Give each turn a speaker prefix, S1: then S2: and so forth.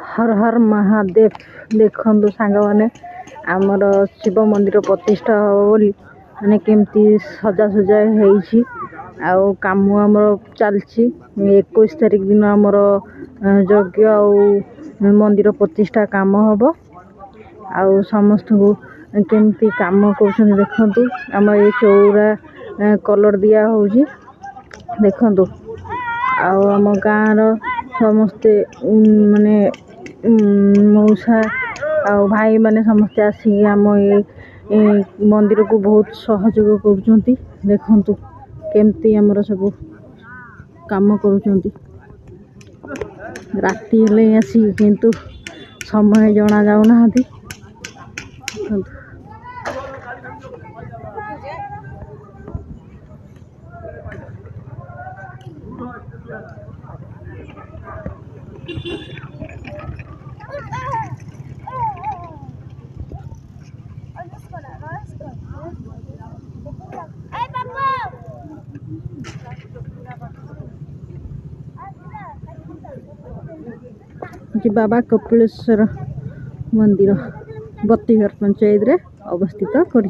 S1: हर हर महादेव देखु सांग मैंने आमर शिव मंदिर प्रतिष्ठा हम बोली मैंने केमती सजासजा होती कम आमर चलती 21 तारिख दिन आमर यज्ञ आ मंदिर प्रतिष्ठा काम हम आ समस्त को केमती काम कर देखु आम ये चौरा कलर दिया हो देखु आम गाँव समस्ते माने मौसा आ भाई माने समस्ते आसिक आम ये मंदिर को बहुत सहयोग कर देखु केमती आमर सब काम कर राति हेले आसी किंतु समय जना जाऊना जी बाबा कपिलेश्वर मंदिर बत्तीघर पंचायत रे अवस्थित कर।